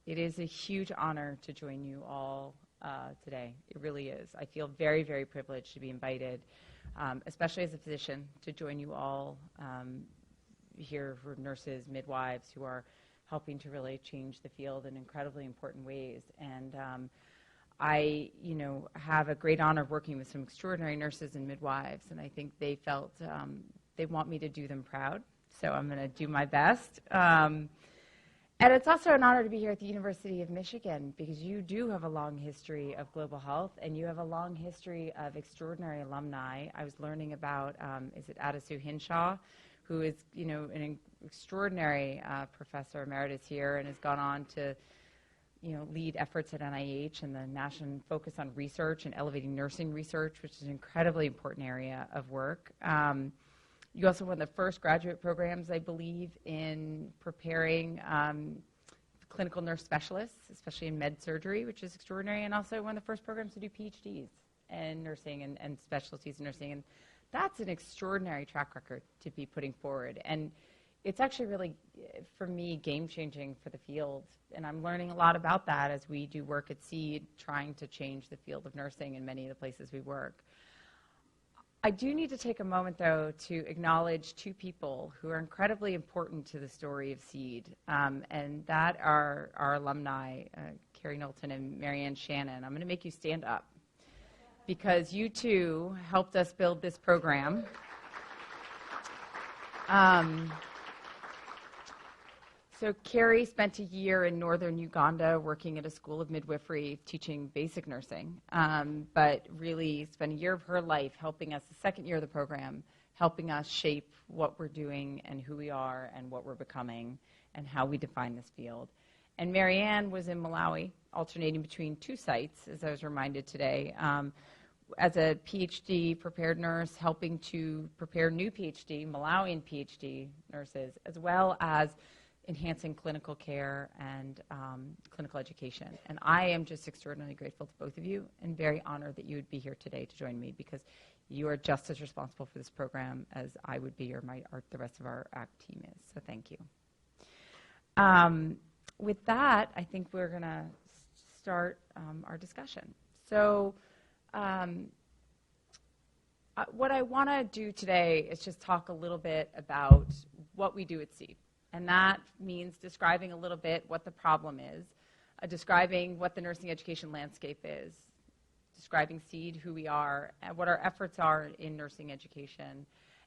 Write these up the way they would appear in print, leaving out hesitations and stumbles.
It is a huge honor to join you all today. It really is. I feel very, very privileged to be invited, especially as a physician, to join you all here for nurses, midwives who are helping to really change the field in incredibly important ways. And I, have a great honor of working with some extraordinary nurses and midwives, and I think they felt they want me to do them proud. So I'm going to do my best. And it's also an honor to be here at the University of Michigan because you do have a long history of global health and you have a long history of extraordinary alumni. I was learning about, is it Adisu Hinshaw, who is, an extraordinary professor emeritus here and has gone on to, lead efforts at NIH and the national focus on research and elevating nursing research, which is an incredibly important area of work. You also won the first graduate programs, I believe, in preparing clinical nurse specialists, especially in med surgery, which is extraordinary, and also one of the first programs to do PhDs in nursing and specialties in nursing. And that's an extraordinary track record to be putting forward. And it's actually really, for me, game-changing for the field. And I'm learning a lot about that as we do work at SEED, trying to change the field of nursing in many of the places we work. I do need to take a moment, though, to acknowledge two people who are incredibly important to the story of SEED, and that are our alumni, Carrie Knowlton and Marianne Shannon. I'm going to make you stand up because you, too, helped us build this program. So Carrie spent a year in northern Uganda working at a school of midwifery, teaching basic nursing, but really spent a year of her life helping us, the second year of the program, helping us shape what we're doing and who we are and what we're becoming and how we define this field. And Marianne was in Malawi, alternating between two sites, as I was reminded today, as a PhD prepared nurse, helping to prepare new PhD, Malawian PhD nurses, as well as enhancing clinical care and clinical education. And I am just extraordinarily grateful to both of you and very honored that you would be here today to join me because you are just as responsible for this program as I would be or the rest of our ACT team is. So thank you. With that, I think we're going to start our discussion. So what I want to do today is just talk a little bit about what we do at SEED. And that means describing a little bit what the problem is, describing what the nursing education landscape is, describing SEED, who we are, and what our efforts are in nursing education,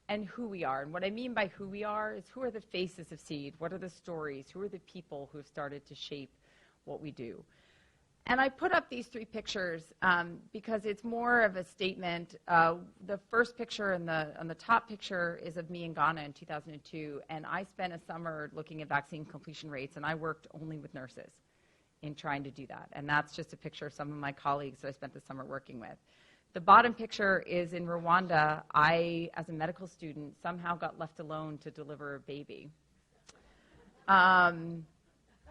and who we are. And what I mean by who we are is who are the faces of SEED, what are the stories, who are the people who have started to shape what we do. And I put up these three pictures because it's more of a statement. The first picture on the top picture is of me in Ghana in 2002, and I spent a summer looking at vaccine completion rates, and I worked only with nurses in trying to do that. And that's just a picture of some of my colleagues that I spent the summer working with. The bottom picture is in Rwanda. I, as a medical student, somehow got left alone to deliver a baby.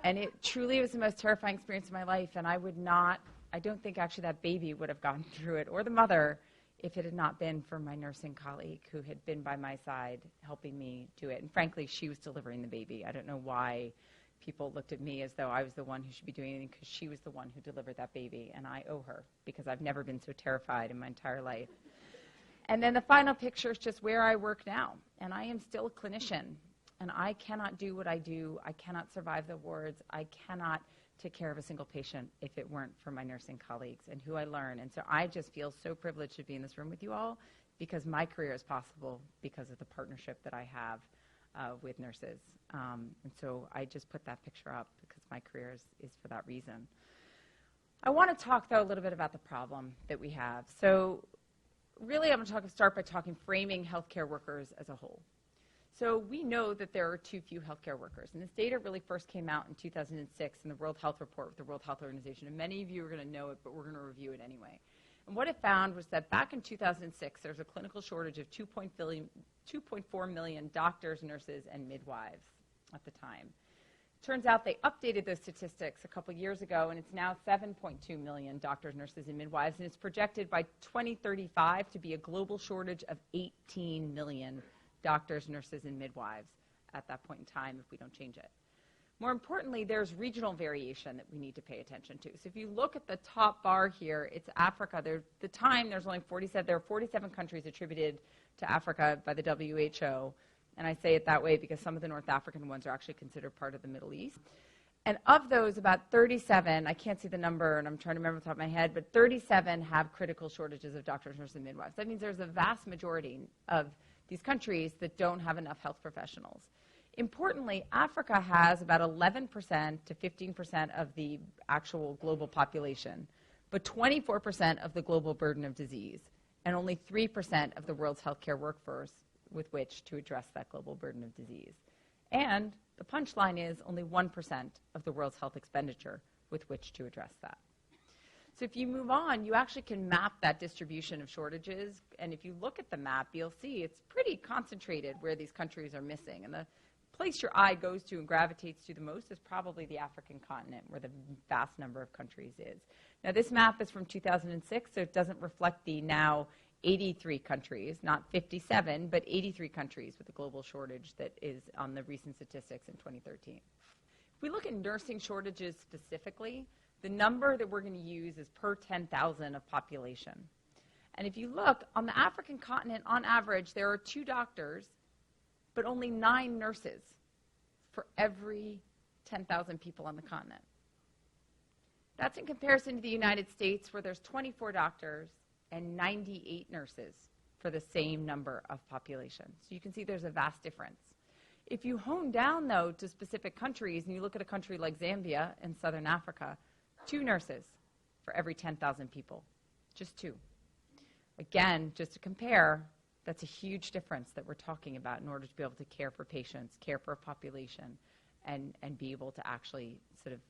And it truly was the most terrifying experience of my life, and I don't think actually that baby would have gotten through it, or the mother, if it had not been for my nursing colleague who had been by my side helping me do it. And frankly, she was delivering the baby. I don't know why people looked at me as though I was the one who should be doing anything, because she was the one who delivered that baby, and I owe her, because I've never been so terrified in my entire life. And then the final picture is just where I work now, and I am still a clinician. And I cannot do what I do. I cannot survive the wards. I cannot take care of a single patient if it weren't for my nursing colleagues and who I learn. And so I just feel so privileged to be in this room with you all because my career is possible because of the partnership that I have with nurses. And so I just put that picture up because my career is for that reason. I want to talk, though, a little bit about the problem that we have. So really I'm going to start by framing healthcare workers as a whole. So we know that there are too few healthcare workers. And this data really first came out in 2006 in the World Health Report with the World Health Organization. And many of you are going to know it, but we're going to review it anyway. And what it found was that back in 2006, there was a clinical shortage of 2.4 million doctors, nurses, and midwives at the time. Turns out they updated those statistics a couple years ago, and it's now 7.2 million doctors, nurses, and midwives. And it's projected by 2035 to be a global shortage of 18 million doctors, nurses, and midwives at that point in time if we don't change it. More importantly, there's regional variation that we need to pay attention to. So if you look at the top bar here, it's Africa. There are 47 countries attributed to Africa by the WHO. And I say it that way because some of the North African ones are actually considered part of the Middle East. And of those, about 37, I can't see the number, and I'm trying to remember off the top of my head, but 37 have critical shortages of doctors, nurses, and midwives. That means there's a vast majority of these countries that don't have enough health professionals. Importantly, Africa has about 11% to 15% of the actual global population, but 24% of the global burden of disease, and only 3% of the world's healthcare workforce with which to address that global burden of disease. And the punchline is only 1% of the world's health expenditure with which to address that. So if you move on, you actually can map that distribution of shortages. And if you look at the map, you'll see it's pretty concentrated where these countries are missing. And the place your eye goes to and gravitates to the most is probably the African continent, where the vast number of countries is. Now, this map is from 2006, so it doesn't reflect the now 83 countries, not 57, but 83 countries with a global shortage that is on the recent statistics in 2013. If we look at nursing shortages specifically, the number that we're going to use is per 10,000 of population. And if you look, on the African continent, on average, there are 2 doctors, but only 9 nurses for every 10,000 people on the continent. That's in comparison to the United States, where there's 24 doctors and 98 nurses for the same number of population. So you can see there's a vast difference. If you hone down, though, to specific countries, and you look at a country like Zambia in southern Africa, 2 nurses for every 10,000 people, just 2. Again, just to compare, that's a huge difference that we're talking about in order to be able to care for patients, care for a population, and be able to actually sort of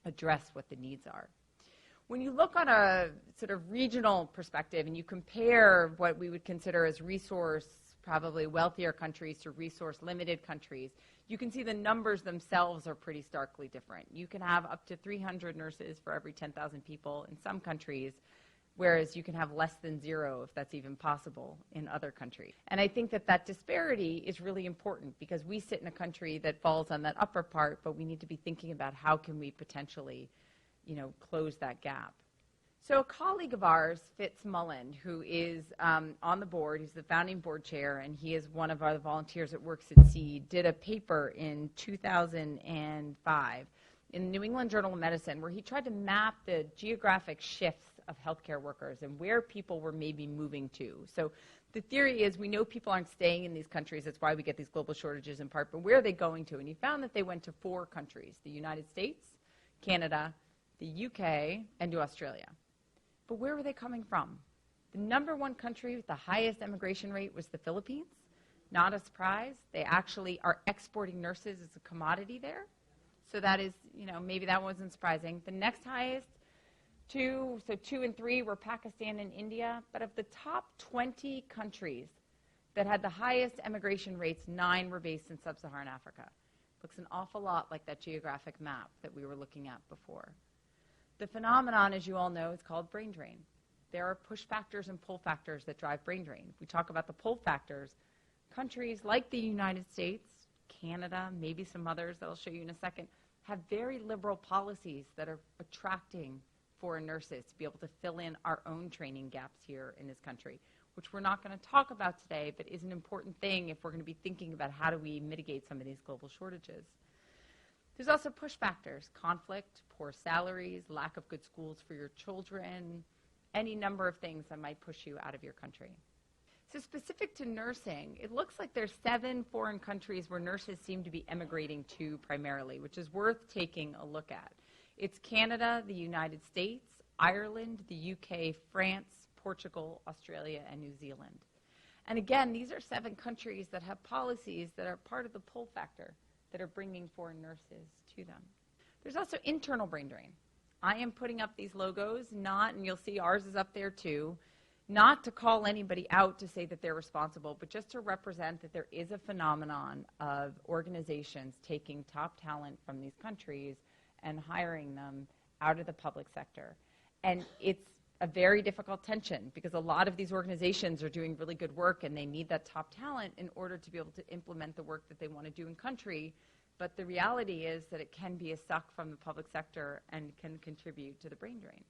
address what the needs are. When you look on a sort of regional perspective and you compare what we would consider as resource, probably wealthier countries to resource-limited countries, you can see the numbers themselves are pretty starkly different. You can have up to 300 nurses for every 10,000 people in some countries, whereas you can have less than 0, if that's even possible, in other countries. And I think that that disparity is really important because we sit in a country that falls on that upper part, but we need to be thinking about how can we potentially close that gap. So a colleague of ours, Fitz Mullen, who is on the board, he's the founding board chair, and he is one of our volunteers that works at SEED, did a paper in 2005 in the New England Journal of Medicine where he tried to map the geographic shifts of healthcare workers and where people were maybe moving to. So the theory is we know people aren't staying in these countries. That's why we get these global shortages in part. But where are they going to? And he found that they went to 4 countries, the United States, Canada, the UK, and to Australia. But where were they coming from? The number 1 country with the highest immigration rate was the Philippines. Not a surprise. They actually are exporting nurses as a commodity there. So that is, maybe that wasn't surprising. The next highest, 2 and 3 were Pakistan and India. But of the top 20 countries that had the highest immigration rates, 9 were based in sub-Saharan Africa. Looks an awful lot like that geographic map that we were looking at before. The phenomenon, as you all know, is called brain drain. There are push factors and pull factors that drive brain drain. If we talk about the pull factors, countries like the United States, Canada, maybe some others that I'll show you in a second, have very liberal policies that are attracting foreign nurses to be able to fill in our own training gaps here in this country, which we're not going to talk about today, but is an important thing if we're going to be thinking about how do we mitigate some of these global shortages. There's also push factors, conflict, poor salaries, lack of good schools for your children, any number of things that might push you out of your country. So specific to nursing, it looks like there's 7 foreign countries where nurses seem to be emigrating to primarily, which is worth taking a look at. It's Canada, the United States, Ireland, the UK, France, Portugal, Australia, and New Zealand. And again, these are 7 countries that have policies that are part of the pull factor that are bringing foreign nurses to them. There's also internal brain drain. I am putting up these logos, and you'll see ours is up there too, not to call anybody out to say that they're responsible, but just to represent that there is a phenomenon of organizations taking top talent from these countries and hiring them out of the public sector. And it's a very difficult tension because a lot of these organizations are doing really good work and they need that top talent in order to be able to implement the work that they want to do in country. But the reality is that it can be a suck from the public sector and can contribute to the brain drain.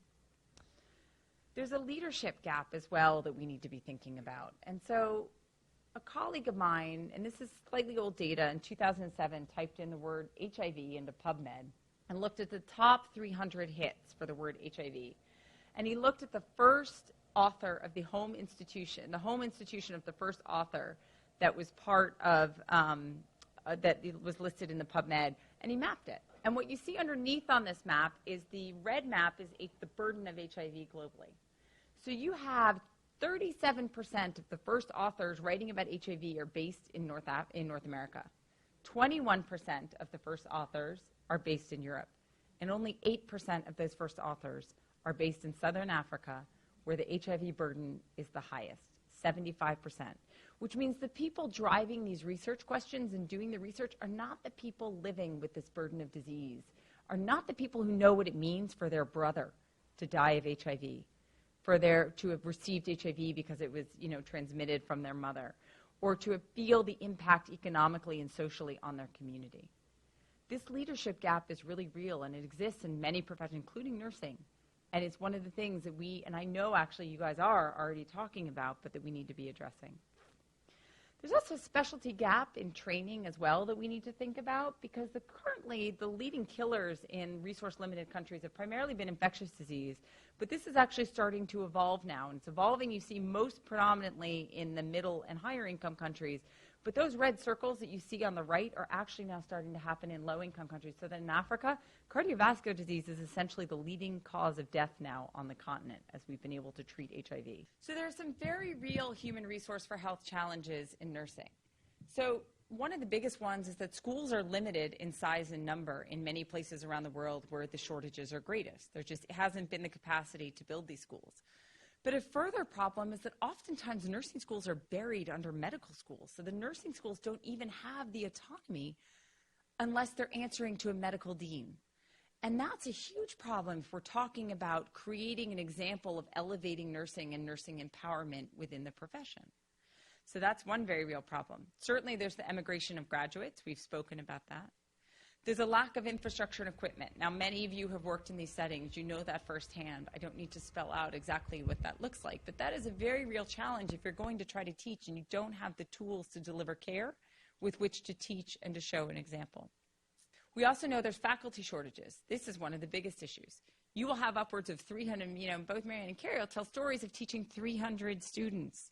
There's a leadership gap as well that we need to be thinking about. And so a colleague of mine, and this is slightly old data, in 2007 typed in the word HIV into PubMed and looked at the top 300 hits for the word HIV. And he looked at the first author of the home institution of the first author that was part of, that was listed in the PubMed, and he mapped it. And what you see underneath on this map is the red map is the burden of HIV globally. So you have 37% of the first authors writing about HIV are based in North America. 21% of the first authors are based in Europe. And only 8% of those first authors are based in Southern Africa, where the HIV burden is the highest, 75%. Which means the people driving these research questions and doing the research are not the people living with this burden of disease, are not the people who know what it means for their brother to die of HIV, to have received HIV because it was, transmitted from their mother, or to feel the impact economically and socially on their community. This leadership gap is really real, and it exists in many professions, including nursing. And it's one of the things that we, and I know actually you guys are already talking about, but that we need to be addressing. There's also a specialty gap in training as well that we need to think about, because currently the leading killers in resource-limited countries have primarily been infectious disease, but this is actually starting to evolve now, and it's evolving, you see, most predominantly in the middle and higher income countries, but those red circles that you see on the right are actually now starting to happen in low-income countries. So that in Africa, cardiovascular disease is essentially the leading cause of death now on the continent as we've been able to treat HIV. So there are some very real human resource for health challenges in nursing. So one of the biggest ones is that schools are limited in size and number in many places around the world where the shortages are greatest. There just hasn't been the capacity to build these schools. But a further problem is that oftentimes nursing schools are buried under medical schools. So the nursing schools don't even have the autonomy unless they're answering to a medical dean. And that's a huge problem if we're talking about creating an example of elevating nursing and nursing empowerment within the profession. So that's one very real problem. Certainly there's the emigration of graduates. We've spoken about that. There's a lack of infrastructure and equipment. Now, many of you have worked in these settings. You know that firsthand. I don't need to spell out exactly what that looks like, but that is a very real challenge if you're going to try to teach and you don't have the tools to deliver care with which to teach and to show an example. We also know there's faculty shortages. This is one of the biggest issues. You will have upwards of 300, both Marianne and Kerry will tell stories of teaching 300 students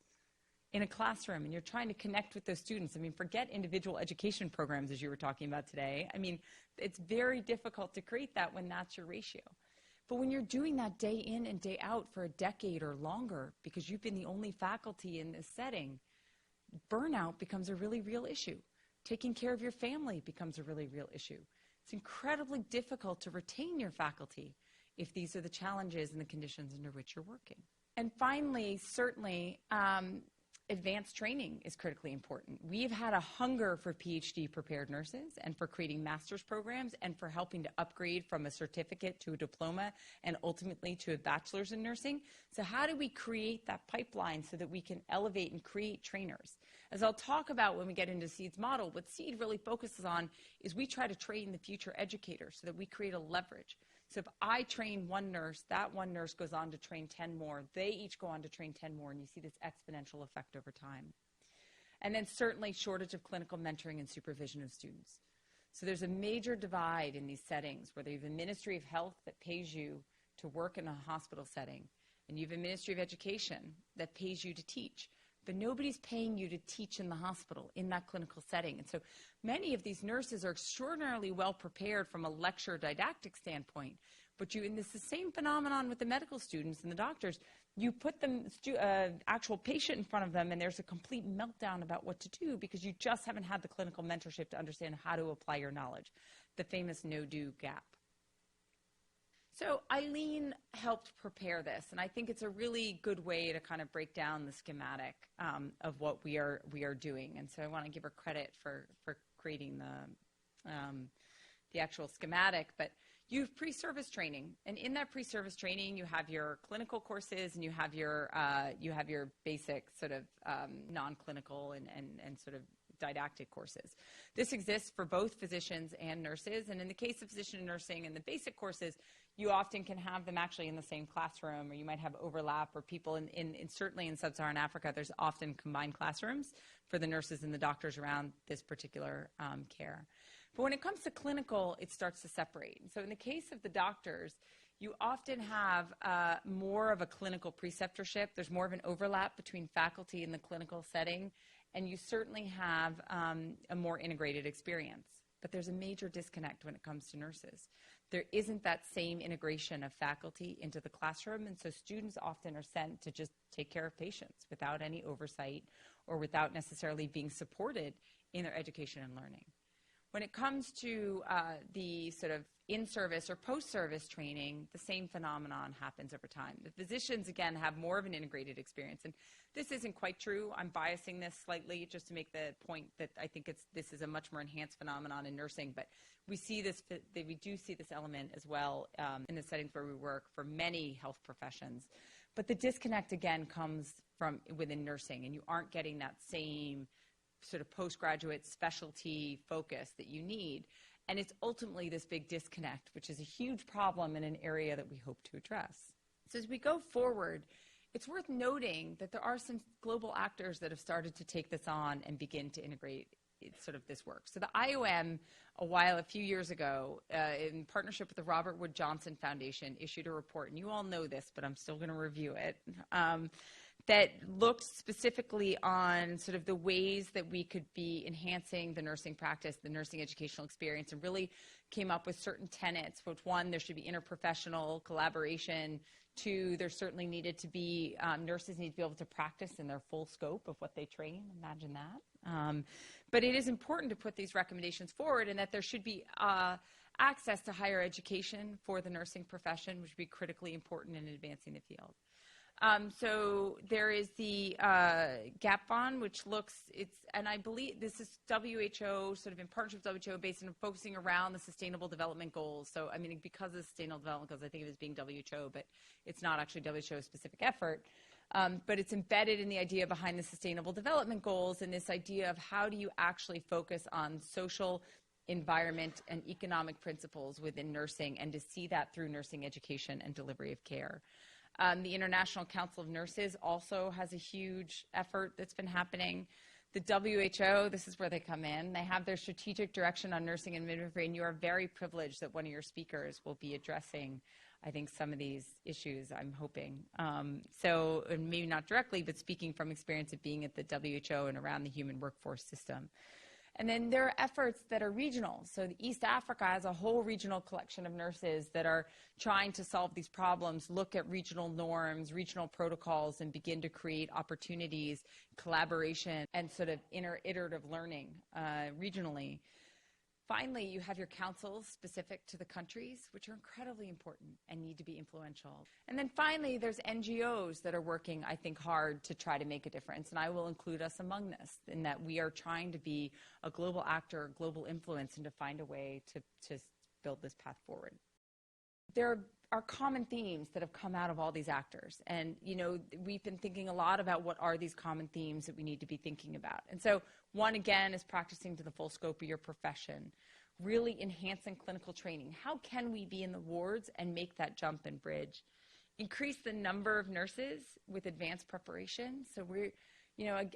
in a classroom, and you're trying to connect with those students. I mean, forget individual education programs, as you were talking about today. I mean, it's very difficult to create that when that's your ratio. But when you're doing that day in and day out for a decade or longer, because you've been the only faculty in this setting, burnout becomes a really real issue. Taking care of your family becomes a really real issue. It's incredibly difficult to retain your faculty if these are the challenges and the conditions under which you're working. And finally, certainly, advanced training is critically important. We've had a hunger for PhD-prepared nurses and for creating master's programs and for helping to upgrade from a certificate to a diploma and ultimately to a bachelor's in nursing. So how do we create that pipeline so that we can elevate and create trainers? As I'll talk about when we get into SEED's model, what SEED really focuses on is we try to train the future educators so that we create a leverage. So if I train one nurse, that one nurse goes on to train 10 more. They each go on to train 10 more, and you see this exponential effect over time. And then certainly shortage of clinical mentoring and supervision of students. So there's a major divide in these settings where you have a Ministry of Health that pays you to work in a hospital setting, and you have a Ministry of Education that pays you to teach. But nobody's paying you to teach in the hospital in that clinical setting. And so many of these nurses are extraordinarily well prepared from a lecture didactic standpoint. But and this is the same phenomenon with the medical students and the doctors. You put them, actual patient in front of them, and there's a complete meltdown about what to do because you just haven't had the clinical mentorship to understand how to apply your knowledge, the famous no-do gap. So Eileen helped prepare this, and I think it's a really good way to kind of break down the schematic of what we are doing. And so I want to give her credit for creating the actual schematic. But you have pre-service training, and in that pre-service training, you have your clinical courses and you have your basic sort of non-clinical and sort of didactic courses. This exists for both physicians and nurses, and in the case of physician and nursing in the basic courses, you often can have them actually in the same classroom, or you might have overlap, or people certainly in sub-Saharan Africa, there's often combined classrooms for the nurses and the doctors around this particular care. But when it comes to clinical, it starts to separate. So in the case of the doctors, you often have more of a clinical preceptorship. There's more of an overlap between faculty in the clinical setting, and you certainly have a more integrated experience. But there's a major disconnect when it comes to nurses. There isn't that same integration of faculty into the classroom, and so students often are sent to just take care of patients without any oversight or without necessarily being supported in their education and learning. When it comes to the sort of in-service or post-service training, the same phenomenon happens over time. The physicians, again, have more of an integrated experience. And this isn't quite true. I'm biasing this slightly just to make the point that I think this is a much more enhanced phenomenon in nursing. But we do see this element as well in the settings where we work for many health professions. But the disconnect, again, comes from within nursing, and you aren't getting that same sort of postgraduate specialty focus that you need. And it's ultimately this big disconnect, which is a huge problem in an area that we hope to address. So as we go forward, it's worth noting that there are some global actors that have started to take this on and begin to integrate sort of this work. So the IOM, a few years ago, in partnership with the Robert Wood Johnson Foundation, issued a report, and you all know this, but I'm still going to review it, that looked specifically on sort of the ways that we could be enhancing the nursing practice, the nursing educational experience, and really came up with certain tenets. Which, one, there should be interprofessional collaboration. Two, there certainly needed to be, nurses need to be able to practice in their full scope of what they train. Imagine that. But it is important to put these recommendations forward, and that there should be access to higher education for the nursing profession, which would be critically important in advancing the field. So there is the GAP bond, which and I believe this is WHO, sort of in partnership with WHO, based on focusing around the Sustainable Development Goals. So, I mean, because of Sustainable Development Goals, I think of it as being WHO, but it's not actually WHO-specific effort. But it's embedded in the idea behind the Sustainable Development Goals, and this idea of how do you actually focus on social, environment, and economic principles within nursing, and to see that through nursing education and delivery of care. The International Council of Nurses also has a huge effort that's been happening. The WHO, this is where they come in. They have their strategic direction on nursing and midwifery, and you are very privileged that one of your speakers will be addressing, I think, some of these issues, I'm hoping. So maybe not directly, but speaking from experience of being at the WHO and around the human workforce system. And then there are efforts that are regional. So East Africa has a whole regional collection of nurses that are trying to solve these problems, look at regional norms, regional protocols, and begin to create opportunities, collaboration, and sort of iterative learning regionally. Finally, you have your councils specific to the countries, which are incredibly important and need to be influential. And then finally, there's NGOs that are working, I think, hard to try to make a difference. And I will include us among this, in that we are trying to be a global actor, a global influence, and to find a way to build this path forward. There are common themes that have come out of all these actors. And, you know, we've been thinking a lot about what are these common themes that we need to be thinking about. And so one, again, is practicing to the full scope of your profession, really enhancing clinical training. How can we be in the wards and make that jump and bridge? Increase the number of nurses with advanced preparation. So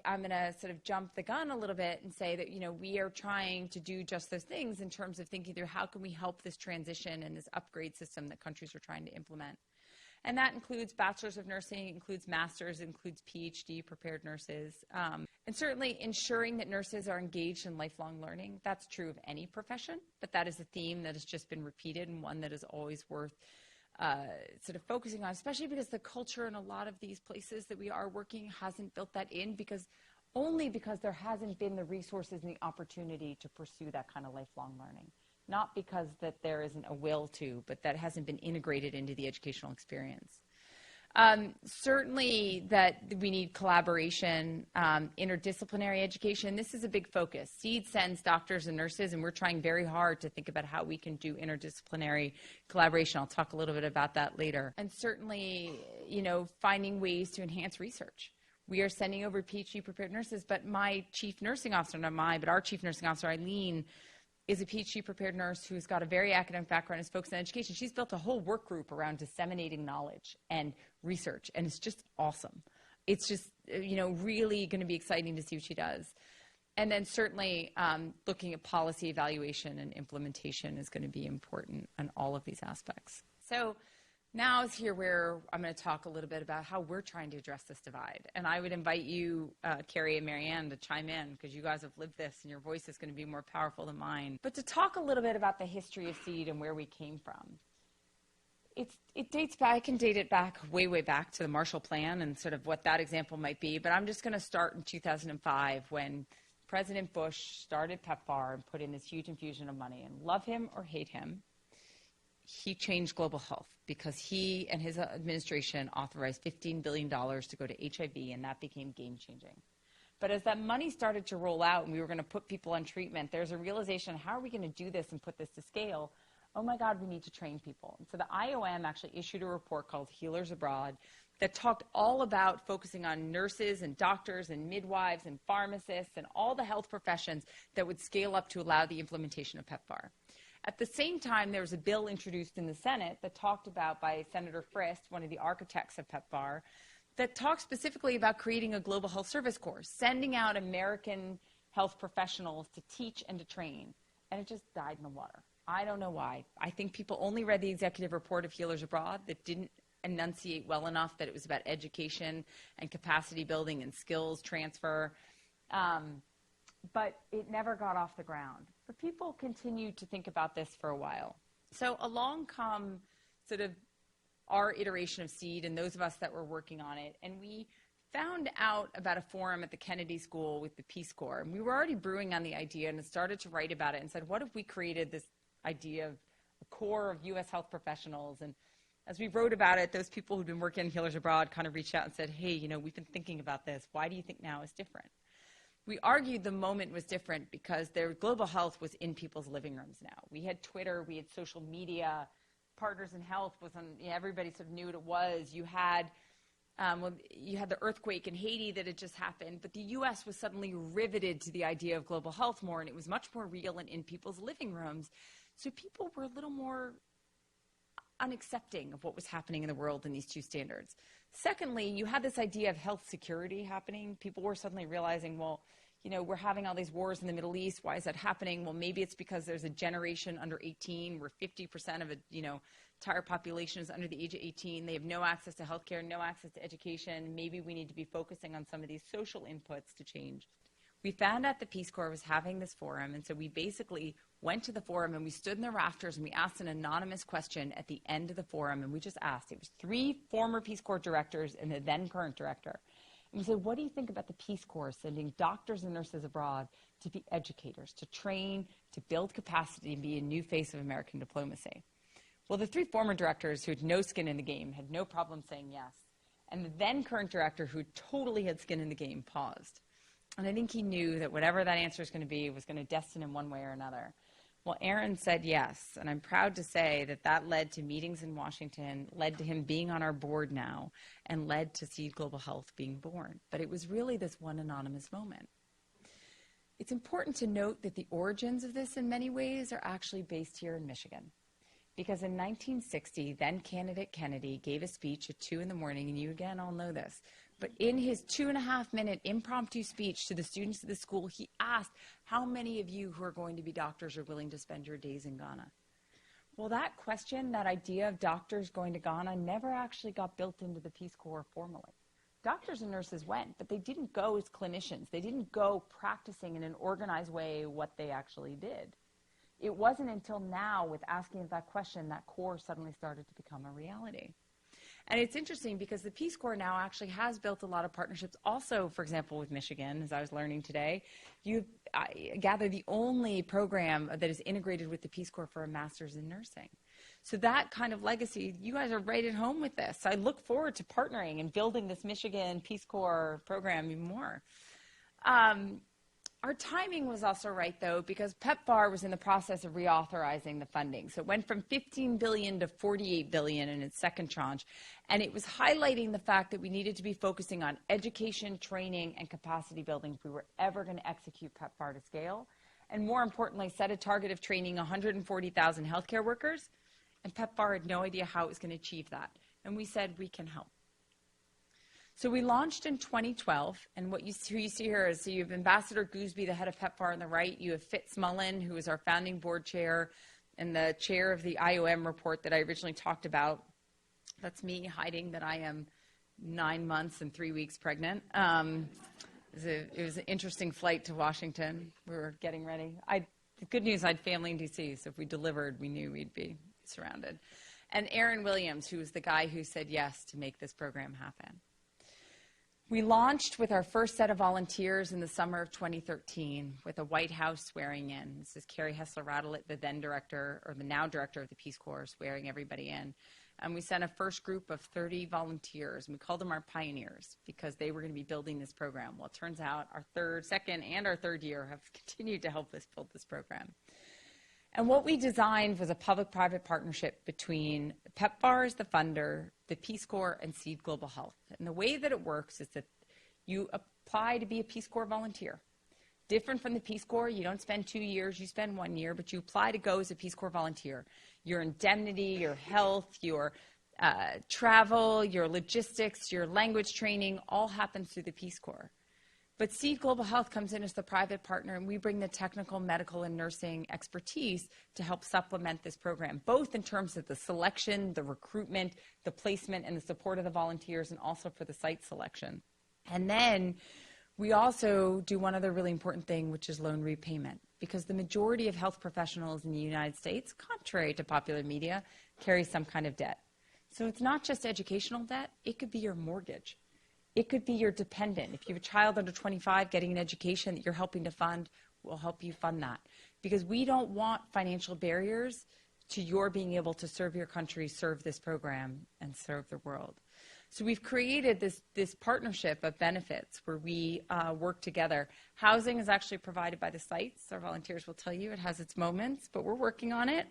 I'm going to sort of jump the gun a little bit and say that, we are trying to do just those things in terms of thinking through how can we help this transition and this upgrade system that countries are trying to implement. And that includes bachelors of nursing, includes masters, includes PhD prepared nurses. And certainly ensuring that nurses are engaged in lifelong learning. That's true of any profession, but that is a theme that has just been repeated and one that is always worth sort of focusing on, especially because the culture in a lot of these places that we are working hasn't built that in because there hasn't been the resources and the opportunity to pursue that kind of lifelong learning. Not because that there isn't a will to, but that hasn't been integrated into the educational experience. Certainly that we need collaboration, interdisciplinary education. This is a big focus. SEED sends doctors and nurses, and we're trying very hard to think about how we can do interdisciplinary collaboration. I'll talk a little bit about that later. And certainly, finding ways to enhance research. We are sending over PhD prepared nurses, but my chief nursing officer, not mine, but our chief nursing officer, Eileen, is a PhD prepared nurse who's got a very academic background, is focused on education. She's built a whole work group around disseminating knowledge and research, and it's just awesome. It's just, really going to be exciting to see what she does. And then certainly looking at policy evaluation and implementation is going to be important on all of these aspects. So now is here where I'm going to talk a little bit about how we're trying to address this divide. And I would invite you, Carrie and Marianne, to chime in because you guys have lived this and your voice is going to be more powerful than mine. But to talk a little bit about the history of SEED and where we came from. It dates back, I can date it back, way back to the Marshall Plan and sort of what that example might be. But I'm just going to start in 2005 when President Bush started PEPFAR and put in this huge infusion of money. And love him or hate him, he changed global health because he and his administration authorized $15 billion to go to HIV, and that became game-changing. But as that money started to roll out and we were going to put people on treatment, there's a realization, how are we going to do this and put this to scale? Oh my God, we need to train people. And so the IOM actually issued a report called Healers Abroad that talked all about focusing on nurses and doctors and midwives and pharmacists and all the health professions that would scale up to allow the implementation of PEPFAR. At the same time, there was a bill introduced in the Senate that talked about by Senator Frist, one of the architects of PEPFAR, that talked specifically about creating a global health service corps, sending out American health professionals to teach and to train. And it just died in the water. I don't know why. I think people only read the executive report of Healers Abroad that didn't enunciate well enough that it was about education and capacity building and skills transfer. But it never got off the ground. But people continued to think about this for a while. So along come sort of our iteration of SEED and those of us that were working on it. And we found out about a forum at the Kennedy School with the Peace Corps. And we were already brewing on the idea and started to write about it and said, what if we created this idea of a core of U.S. health professionals? And as we wrote about it, those people who'd been working in Healers Abroad kind of reached out and said, hey, we've been thinking about this. Why do you think now is different? We argued the moment was different because their global health was in people's living rooms now. We had Twitter, we had social media, Partners in Health was on, everybody sort of knew what it was. You had the earthquake in Haiti that had just happened, but the U.S. was suddenly riveted to the idea of global health more, and it was much more real and in people's living rooms. So people were a little more unaccepting of what was happening in the world in these two standards. Secondly, you had this idea of health security happening. People were suddenly realizing, well, we're having all these wars in the Middle East. Why is that happening? Well, maybe it's because there's a generation under 18 where 50% of entire population is under the age of 18. They have no access to healthcare, no access to education. Maybe we need to be focusing on some of these social inputs to change. We found out the Peace Corps was having this forum, and so we basically went to the forum and we stood in the rafters and we asked an anonymous question at the end of the forum, and we just asked. It was 3 former Peace Corps directors and the then current director. And we said, what do you think about the Peace Corps sending doctors and nurses abroad to be educators, to train, to build capacity and be a new face of American diplomacy? Well, the 3 former directors who had no skin in the game had no problem saying yes. And the then current director who totally had skin in the game paused. And I think he knew that whatever that answer was going to destine him one way or another. Well, Aaron said yes, and I'm proud to say that that led to meetings in Washington, led to him being on our board now, and led to SEED Global Health being born. But it was really this one anonymous moment. It's important to note that the origins of this in many ways are actually based here in Michigan. Because in 1960, then candidate Kennedy gave a speech at 2 in the morning, and you again all know this. But in his 2.5-minute impromptu speech to the students of the school, he asked, how many of you who are going to be doctors are willing to spend your days in Ghana? Well, that question, that idea of doctors going to Ghana never actually got built into the Peace Corps formally. Doctors and nurses went, but they didn't go as clinicians. They didn't go practicing in an organized way what they actually did. It wasn't until now, with asking that question, that Corps suddenly started to become a reality. And it's interesting because the Peace Corps now actually has built a lot of partnerships also, for example, with Michigan, as I was learning today. I gather the only program that is integrated with the Peace Corps for a master's in nursing. So that kind of legacy, you guys are right at home with this. I look forward to partnering and building this Michigan Peace Corps program even more. Our timing was also right, though, because PEPFAR was in the process of reauthorizing the funding. So it went from $15 billion to $48 billion in its second tranche, and it was highlighting the fact that we needed to be focusing on education, training, and capacity building if we were ever going to execute PEPFAR to scale, and more importantly, set a target of training 140,000 healthcare workers, and PEPFAR had no idea how it was going to achieve that. And we said, we can help. So we launched in 2012, and who you see here is, so you have Ambassador Gooseby, the head of PEPFAR on the right. You have Fitz Mullen, who is our founding board chair and the chair of the IOM report that I originally talked about. That's me hiding that I am 9 months and 3 weeks pregnant. It was an interesting flight to Washington. We were getting ready. The good news, I had family in D.C., so if we delivered, we knew we'd be surrounded. And Aaron Williams, who was the guy who said yes to make this program happen. We launched with our first set of volunteers in the summer of 2013 with a White House swearing in. This is Carrie Hessler-Radelet, the then director, or the now director of the Peace Corps, swearing everybody in. And we sent a first group of 30 volunteers, and we called them our pioneers because they were going to be building this program. Well, it turns out our second and our third year have continued to help us build this program. And what we designed was a public-private partnership between PEPFAR as the funder, the Peace Corps, and Seed Global Health. And the way that it works is that you apply to be a Peace Corps volunteer. Different from the Peace Corps, you don't spend 2 years, you spend 1 year, but you apply to go as a Peace Corps volunteer. Your indemnity, your health, your travel, your logistics, your language training, all happens through the Peace Corps. But Seed Global Health comes in as the private partner, and we bring the technical, medical, and nursing expertise to help supplement this program, both in terms of the selection, the recruitment, the placement, and the support of the volunteers, and also for the site selection. And then we also do one other really important thing, which is loan repayment, because the majority of health professionals in the United States, contrary to popular media, carry some kind of debt. So it's not just educational debt, it could be your mortgage. It could be your dependent. If you have a child under 25 getting an education that you're helping to fund, we'll help you fund that. Because we don't want financial barriers to your being able to serve your country, serve this program, and serve the world. So we've created this partnership of benefits where we work together. Housing is actually provided by the sites. Our volunteers will tell you it has its moments, but we're working on it.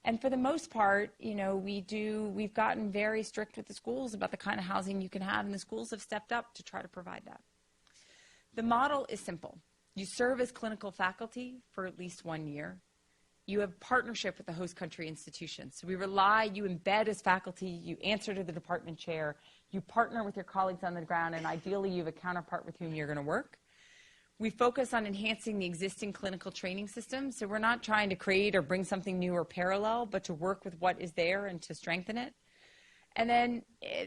And for the most part, you know, we've gotten very strict with the schools about the kind of housing you can have, and the schools have stepped up to try to provide that. The model is simple. You serve as clinical faculty for at least 1 year. You have partnership with the host country institutions. So you embed as faculty, you answer to the department chair, you partner with your colleagues on the ground, and ideally you have a counterpart with whom you're going to work. We focus on enhancing the existing clinical training system. So we're not trying to create or bring something new or parallel, but to work with what is there and to strengthen it. And then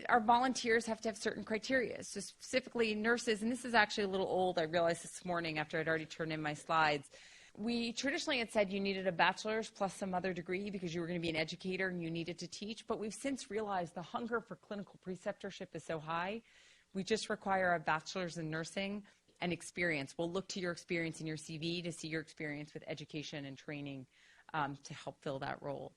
our volunteers have to have certain criteria. So specifically nurses, and this is actually a little old, I realized this morning after I'd already turned in my slides. We traditionally had said you needed a bachelor's plus some other degree because you were going to be an educator and you needed to teach. But we've since realized the hunger for clinical preceptorship is so high, we just require a bachelor's in nursing and experience. We'll look to your experience in your CV to see your experience with education and training to help fill that role.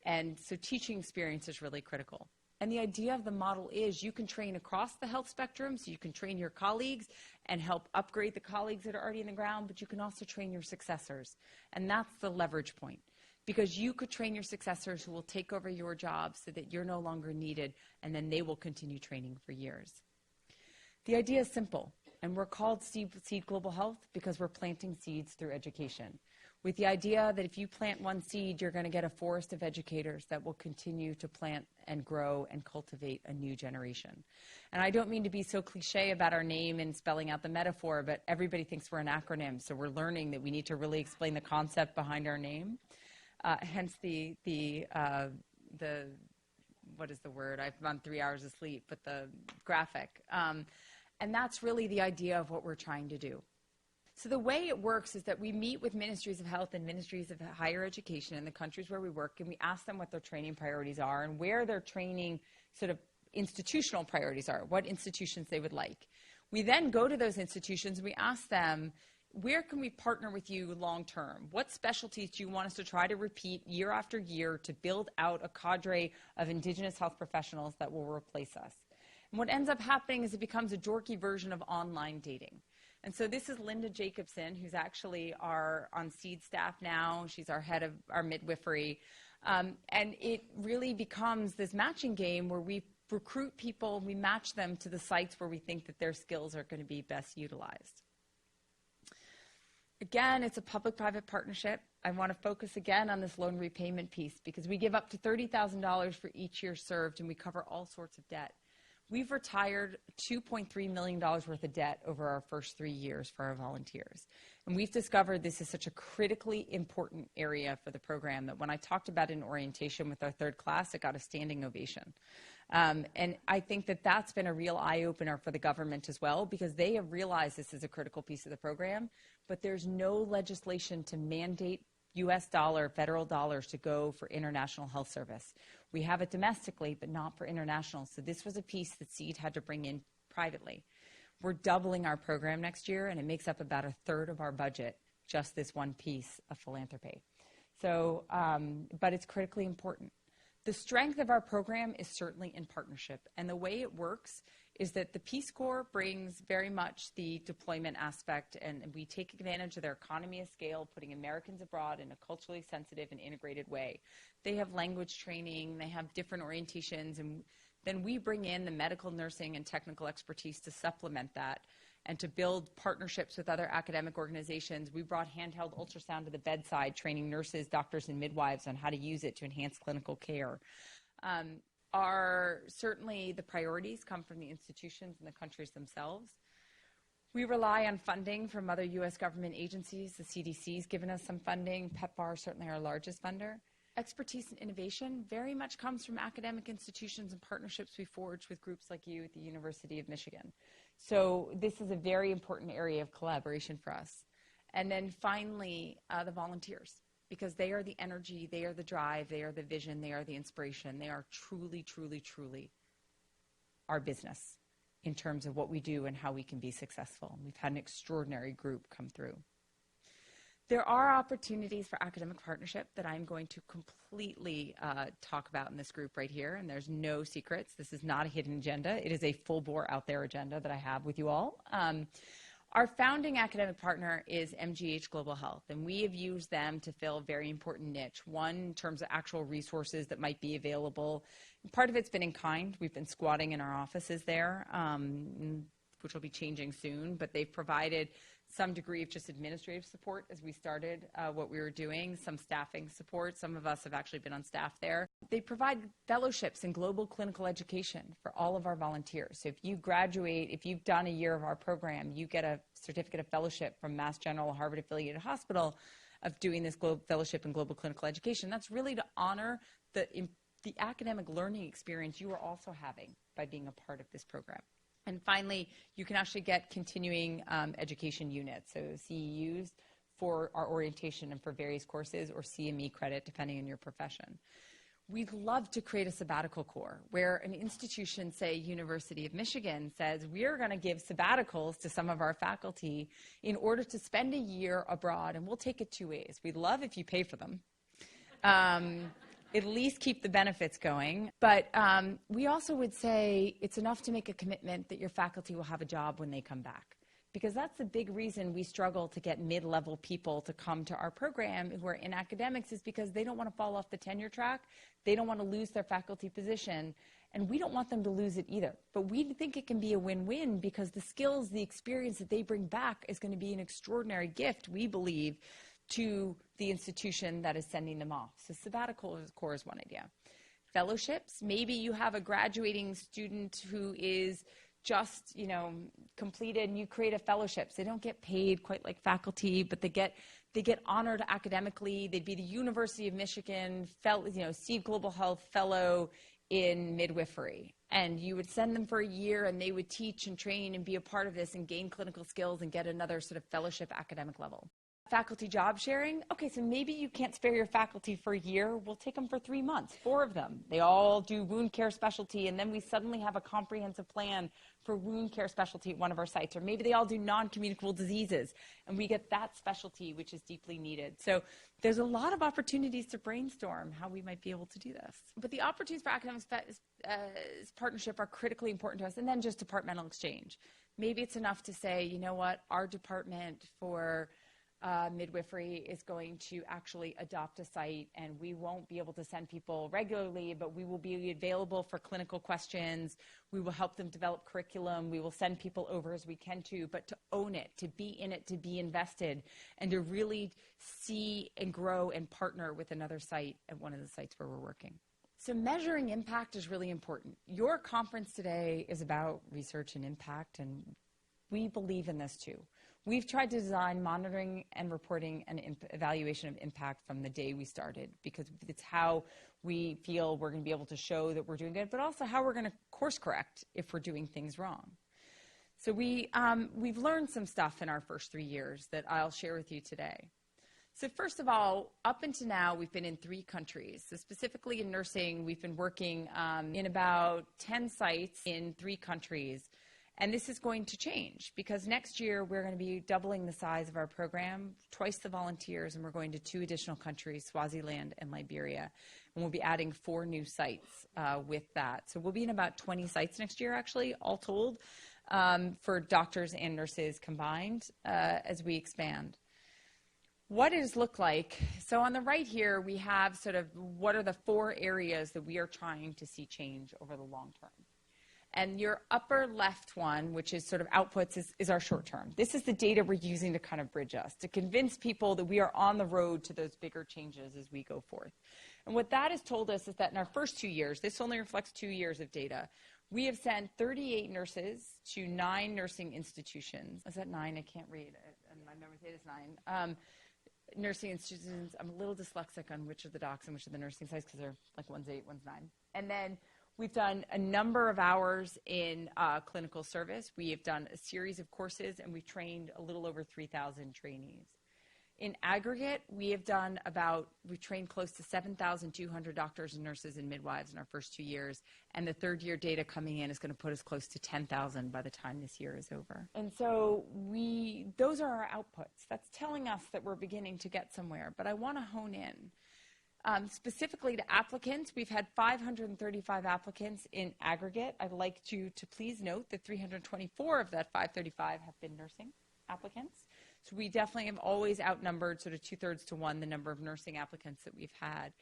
And so teaching experience is really critical. And the idea of the model is you can train across the health spectrum, so you can train your colleagues and help upgrade the colleagues that are already in the ground, but you can also train your successors. And that's the leverage point, because you could train your successors who will take over your job so that you're no longer needed, and then they will continue training for years. The idea is simple. And we're called Seed Global Health because we're planting seeds through education, with the idea that if you plant one seed, you're going to get a forest of educators that will continue to plant and grow and cultivate a new generation. And I don't mean to be so cliche about our name and spelling out the metaphor, but everybody thinks we're an acronym, so we're learning that we need to really explain the concept behind our name. Hence the what is the word? I've been on 3 hours of sleep, but the graphic. And that's really the idea of what we're trying to do. So the way it works is that we meet with ministries of health and ministries of higher education in the countries where we work, and we ask them what their training priorities are and where their training sort of institutional priorities are, what institutions they would like. We then go to those institutions and we ask them, where can we partner with you long term? What specialties do you want us to try to repeat year after year to build out a cadre of Indigenous health professionals that will replace us? And what ends up happening is it becomes a dorky version of online dating. And so this is Linda Jacobson, who's actually on SEED staff now. She's our head of our midwifery. And it really becomes this matching game where we recruit people, we match them to the sites where we think that their skills are going to be best utilized. Again, it's a public-private partnership. I want to focus again on this loan repayment piece because we give up to $30,000 for each year served, and we cover all sorts of debt. We've retired $2.3 million worth of debt over our first 3 years for our volunteers. And we've discovered this is such a critically important area for the program that when I talked about it in orientation with our third class, it got a standing ovation. And I think that that's been a real eye-opener for the government as well, because they have realized this is a critical piece of the program, but there's no legislation to mandate U.S. federal dollars to go for international health service. We have it domestically, but not for international. So this was a piece that SEED had to bring in privately. We're doubling our program next year, and it makes up about 1/3 of our budget, just this one piece of philanthropy. So, but it's critically important. The strength of our program is certainly in partnership, and the way it works is that the Peace Corps brings very much the deployment aspect, and we take advantage of their economy of scale, putting Americans abroad in a culturally sensitive and integrated way. They have language training, they have different orientations, and then we bring in the medical, nursing, and technical expertise to supplement that and to build partnerships with other academic organizations. We brought handheld ultrasound to the bedside, training nurses, doctors, and midwives on how to use it to enhance clinical care. Certainly the priorities come from the institutions and the countries themselves. We rely on funding from other U.S. government agencies. The CDC's given us some funding. PEPFAR is certainly our largest funder. Expertise and innovation very much comes from academic institutions and partnerships we forge with groups like you at the University of Michigan. So this is a very important area of collaboration for us. And then finally, the volunteers, because they are the energy, they are the drive, they are the vision, they are the inspiration. They are truly, truly, truly our business in terms of what we do and how we can be successful. We've had an extraordinary group come through. There are opportunities for academic partnership that I'm going to completely talk about in this group right here, and there's no secrets. This is not a hidden agenda. It is a full-bore out-there agenda that I have with you all. Our founding academic partner is MGH Global Health, and we have used them to fill a very important niche. One, in terms of actual resources that might be available. Part of it's been in kind. We've been squatting in our offices there, which will be changing soon, but they've provided some degree of just administrative support as we started what we were doing, some staffing support. Some of us have actually been on staff there. They provide fellowships in global clinical education for all of our volunteers. So if you graduate, if you've done a year of our program, you get a certificate of fellowship from Mass General, Harvard Affiliated Hospital, of doing this fellowship in global clinical education. That's really to honor the academic learning experience you are also having by being a part of this program. And finally, you can actually get continuing education units, so CEUs for our orientation and for various courses, or CME credit, depending on your profession. We'd love to create a sabbatical corps where an institution, say University of Michigan, says we're going to give sabbaticals to some of our faculty in order to spend a year abroad, and we'll take it 2 ways. We'd love if you pay for them. At least keep the benefits going. But we also would say it's enough to make a commitment that your faculty will have a job when they come back. Because that's the big reason we struggle to get mid-level people to come to our program who are in academics, is because they don't want to fall off the tenure track. They don't want to lose their faculty position. And we don't want them to lose it either. But we think it can be a win-win, because the skills, the experience that they bring back is going to be an extraordinary gift, we believe, to the institution that is sending them off. So sabbatical corps is one idea. Fellowships, maybe you have a graduating student who is just, completed, and you create a fellowship. So they don't get paid quite like faculty, but they get honored academically. They'd be the University of Michigan SEED Global Health Fellow in midwifery. And you would send them for a year, and they would teach and train and be a part of this and gain clinical skills and get another sort of fellowship academic level. Faculty job sharing. Okay, so maybe you can't spare your faculty for a year. We'll take them for 3 months, 4 of them. They all do wound care specialty, and then we suddenly have a comprehensive plan for wound care specialty at one of our sites. Or maybe they all do non-communicable diseases, and we get that specialty, which is deeply needed. So there's a lot of opportunities to brainstorm how we might be able to do this. But the opportunities for academic partnership are critically important to us, and then just departmental exchange. Maybe it's enough to say, you know what, our department for midwifery is going to actually adopt a site, and we won't be able to send people regularly, but we will be available for clinical questions. We will help them develop curriculum. We will send people over as we can to, but to own it, to be in it, to be invested, and to really see and grow and partner with another site at one of the sites where we're working. So measuring impact is really important. Your conference today is about research and impact, and we believe in this too. We've tried to design monitoring and reporting and evaluation of impact from the day we started, because it's how we feel we're going to be able to show that we're doing good, but also how we're going to course correct if we're doing things wrong. So we've learned some stuff in our first 3 years that I'll share with you today. So first of all, up until now, we've been in 3 countries. So specifically in nursing, we've been working in about 10 sites in 3 countries. And this is going to change, because next year we're going to be doubling the size of our program, twice the volunteers, and we're going to 2 additional countries, Swaziland and Liberia. And we'll be adding 4 new sites with that. So we'll be in about 20 sites next year, actually, all told, for doctors and nurses combined as we expand. What does it look like? So on the right here, we have sort of what are the 4 areas that we are trying to see change over the long term. And your upper left one, which is sort of outputs, is our short term. This is the data we're using to kind of bridge us, to convince people that we are on the road to those bigger changes as we go forth. And what that has told us is that in our first 2 years, this only reflects 2 years of data, we have sent 38 nurses to 9 nursing institutions. Is that 9? I can't read it, and my memory data is 9. Nursing institutions, I'm a little dyslexic on which of the docs and which of the nursing sites, because they're like one's 8, one's 9. And then we've done a number of hours in clinical service. We have done a series of courses, and we've trained a little over 3,000 trainees. In aggregate, we've trained close to 7,200 doctors and nurses and midwives in our first 2 years, and the third year data coming in is going to put us close to 10,000 by the time this year is over. And so those are our outputs. That's telling us that we're beginning to get somewhere, but I want to hone in. Specifically to applicants, we've had 535 applicants in aggregate. I'd like to please note that 324 of that 535 have been nursing applicants. So we definitely have always outnumbered sort of 2/3 to 1 the number of nursing applicants that we've had.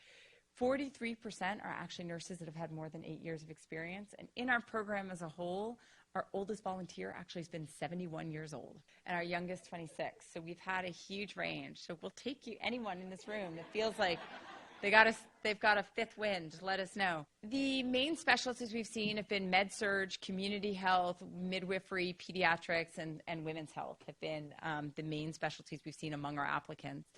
43% are actually nurses that have had more than 8 years of experience. And in our program as a whole, our oldest volunteer actually has been 71 years old, and our youngest 26. So we've had a huge range. So we'll take anyone in this room that feels like they've got a fifth wind, let us know. The main specialties we've seen have been med-surg, community health, midwifery, pediatrics, and women's health have been the main specialties we've seen among our applicants.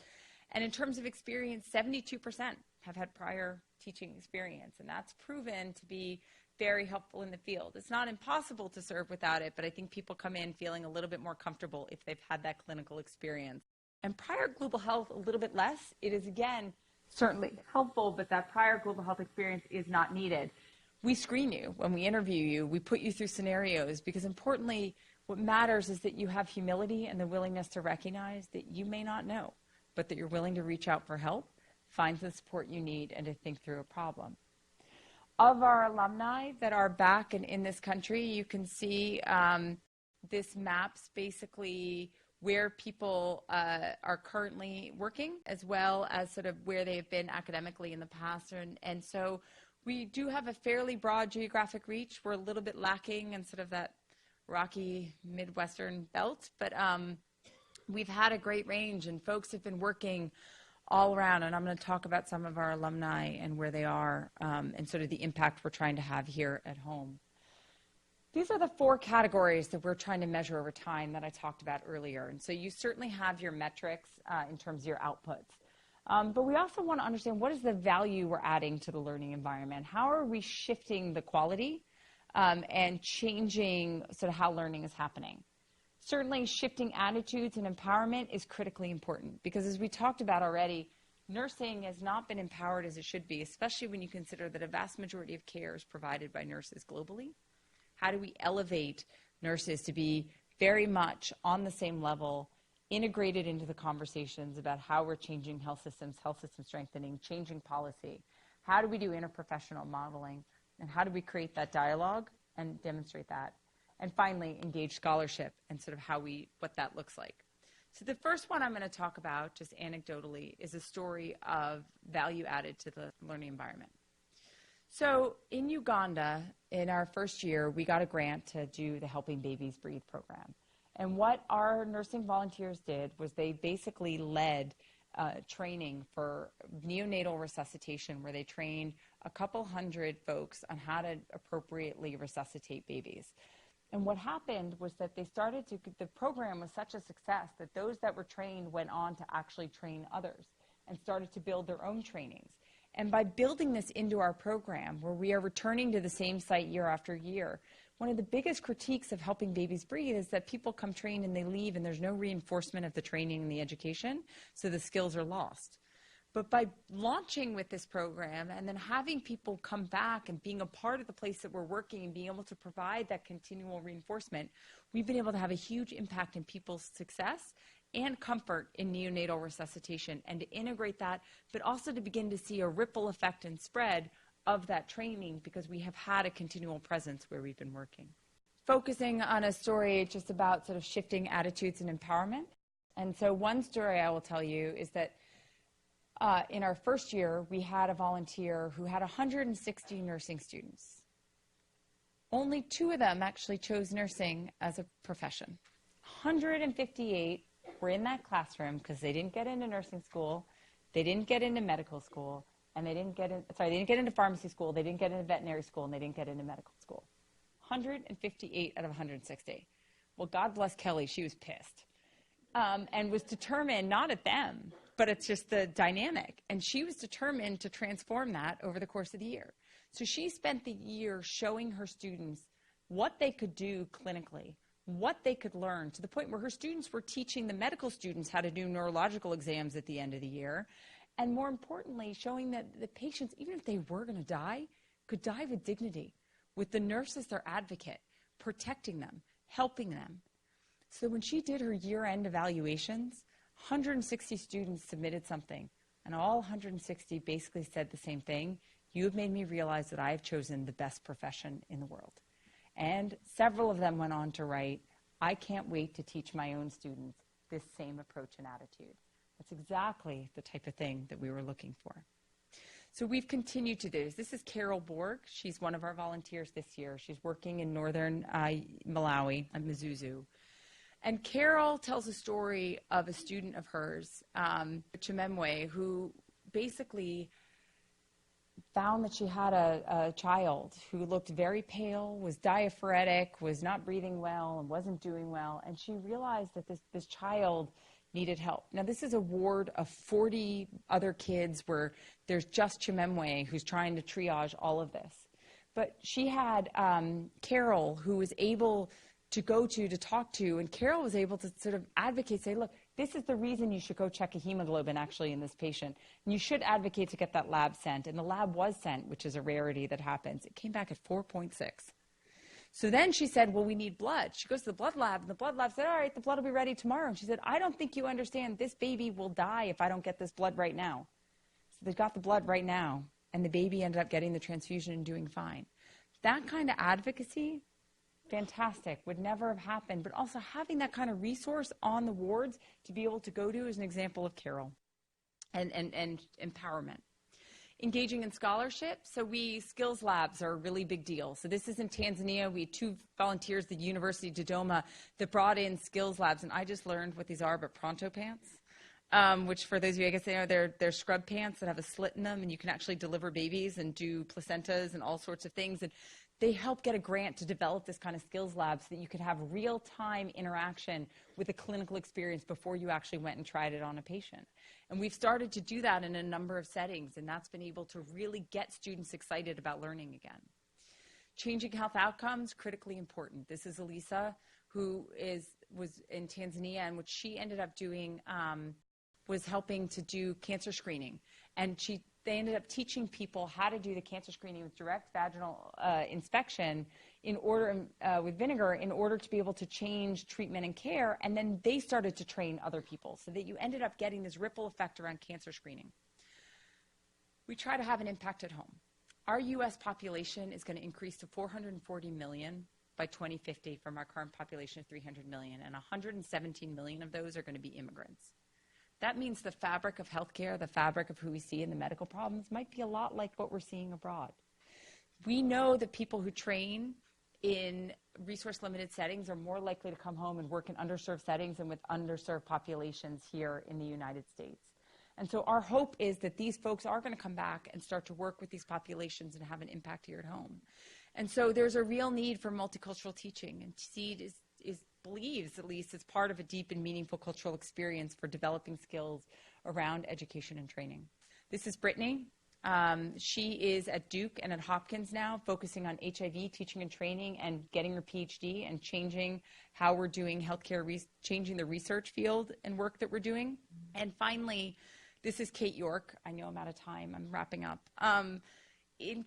And in terms of experience, 72% have had prior teaching experience, and that's proven to be very helpful in the field. It's not impossible to serve without it, but I think people come in feeling a little bit more comfortable if they've had that clinical experience. And prior global health, a little bit less. It is, again, certainly helpful, but that prior global health experience is not needed. We screen you when we interview you. We put you through scenarios, because importantly, what matters is that you have humility and the willingness to recognize that you may not know, but that you're willing to reach out for help, find the support you need, and to think through a problem. Of our alumni that are back and in this country, you can see this maps basically where people are currently working, as well as sort of where they've been academically in the past. And so we do have a fairly broad geographic reach. We're a little bit lacking in sort of that rocky Midwestern belt, but we've had a great range, and folks have been working all around. And I'm going to talk about some of our alumni and where they are and sort of the impact we're trying to have here at home. These are the 4 categories that we're trying to measure over time that I talked about earlier. And so you certainly have your metrics in terms of your outputs. But we also want to understand, what is the value we're adding to the learning environment? How are we shifting the quality and changing sort of how learning is happening? Certainly shifting attitudes and empowerment is critically important, because as we talked about already, nursing has not been empowered as it should be, especially when you consider that a vast majority of care is provided by nurses globally. How do we elevate nurses to be very much on the same level, integrated into the conversations about how we're changing health system strengthening, changing policy? How do we do interprofessional modeling? And how do we create that dialogue and demonstrate that? And finally, engage scholarship and sort of what that looks like. So the first one I'm going to talk about, just anecdotally, is a story of value added to the learning environment. So in Uganda, in our first year, we got a grant to do the Helping Babies Breathe program. And what our nursing volunteers did was they basically led training for neonatal resuscitation, where they trained a couple hundred folks on how to appropriately resuscitate babies. And what happened was that the program was such a success that those that were trained went on to actually train others and started to build their own trainings. And by building this into our program, where we are returning to the same site year after year, one of the biggest critiques of Helping Babies Breathe is that people come trained and they leave and there's no reinforcement of the training and the education, so the skills are lost. But by launching with this program and then having people come back and being a part of the place that we're working and being able to provide that continual reinforcement, we've been able to have a huge impact in people's success and comfort in neonatal resuscitation, and to integrate that, but also to begin to see a ripple effect and spread of that training, because we have had a continual presence where we've been working. Focusing on a story just about sort of shifting attitudes and empowerment. And so one story I will tell you is that in our first year, we had a volunteer who had 160 nursing students. Only 2 of them actually chose nursing as a profession. 158 were in that classroom because they didn't get into nursing school, they didn't get into medical school, and they didn't get into pharmacy school, they didn't get into veterinary school, and they didn't get into medical school. 158 out of 160. Well, God bless Kelly, she was pissed. And was determined, not at them, but it's just the dynamic. And she was determined to transform that over the course of the year. So she spent the year showing her students what they could do clinically, what they could learn, to the point where her students were teaching the medical students how to do neurological exams at the end of the year. And more importantly, showing that the patients, even if they were going to die, could die with dignity, with the nurse as their advocate, protecting them, helping them. So when she did her year-end evaluations, 160 students submitted something, and all 160 basically said the same thing: you have made me realize that I have chosen the best profession in the world. And several of them went on to write, I can't wait to teach my own students this same approach and attitude. That's exactly the type of thing that we were looking for. So we've continued to do this. This is Carol Borg. She's one of our volunteers this year. She's working in northern Malawi, at Mzuzu. And Carol tells a story of a student of hers, Chimemwe, who basically found that she had a child who looked very pale, was diaphoretic, was not breathing well, and wasn't doing well. And she realized that this child needed help. Now, this is a ward of 40 other kids where there's just Chimemwe who's trying to triage all of this. But she had Carol, who was able to go to talk to, and Carol was able to sort of advocate, say, look, this is the reason you should go check a hemoglobin actually in this patient. And you should advocate to get that lab sent. And the lab was sent, which is a rarity that happens. It came back at 4.6. So then she said, well, we need blood. She goes to the blood lab, and the blood lab said, all right, the blood will be ready tomorrow. And she said, I don't think you understand. This baby will die if I don't get this blood right now. So they got the blood right now, and the baby ended up getting the transfusion and doing fine. That kind of advocacy, fantastic, would never have happened. But also having that kind of resource on the wards to be able to go to is an example of Carol and empowerment. Engaging in scholarship. So skills labs are a really big deal. So this is in Tanzania. We had 2 volunteers at the University of Dodoma that brought in skills labs. And I just learned what these are, but Pronto pants, which for those of you, I guess they know, they're scrub pants that have a slit in them, and you can actually deliver babies and do placentas and all sorts of things. And they help get a grant to develop this kind of skills lab so that you could have real-time interaction with a clinical experience before you actually went and tried it on a patient. And we've started to do that in a number of settings, and that's been able to really get students excited about learning again. Changing health outcomes, critically important. This is Elisa, who was in Tanzania, and what she ended up doing was helping to do cancer screening. And they ended up teaching people how to do the cancer screening with direct vaginal inspection with vinegar in order to be able to change treatment and care. And then they started to train other people so that you ended up getting this ripple effect around cancer screening. We try to have an impact at home. Our U.S. population is going to increase to 440 million by 2050 from our current population of 300 million, and 117 million of those are going to be immigrants. That means the fabric of healthcare, the fabric of who we see in the medical problems might be a lot like what we're seeing abroad. We know that people who train in resource-limited settings are more likely to come home and work in underserved settings and with underserved populations here in the United States. And so our hope is that these folks are going to come back and start to work with these populations and have an impact here at home. And so there's a real need for multicultural teaching, and SEED believes, at least, it's part of a deep and meaningful cultural experience for developing skills around education and training. This is Brittany. She is at Duke and at Hopkins now, focusing on HIV teaching and training and getting her PhD and changing how we're doing healthcare, changing the research field and work that we're doing. And finally, this is Kate York. I know I'm out of time. I'm wrapping up.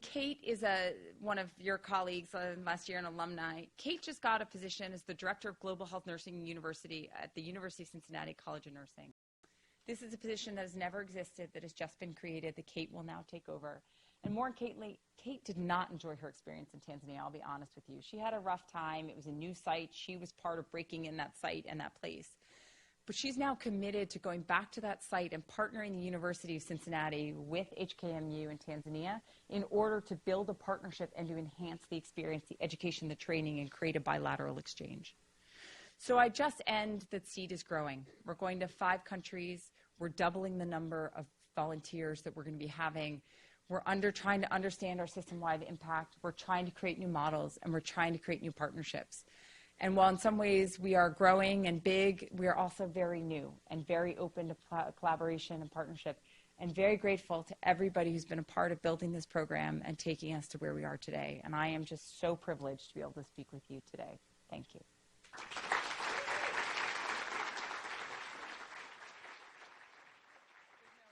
Kate is one of your colleagues last year, an alumni. Kate just got a position as the Director of Global Health Nursing University at the University of Cincinnati College of Nursing. This is a position that has never existed, that has just been created, that Kate will now take over. And more importantly, Kate did not enjoy her experience in Tanzania, I'll be honest with you. She had a rough time. It was a new site. She was part of breaking in that site and that place. But she's now committed to going back to that site and partnering the University of Cincinnati with HKMU in Tanzania in order to build a partnership and to enhance the experience, the education, the training, and create a bilateral exchange. So I just end that SEED is growing. We're going to 5 countries. We're doubling the number of volunteers that we're going to be having. We're trying to understand our system-wide impact. We're trying to create new models, and we're trying to create new partnerships. And while in some ways we are growing and big, we are also very new and very open to collaboration and partnership, and very grateful to everybody who's been a part of building this program and taking us to where we are today. And I am just so privileged to be able to speak with you today. Thank you.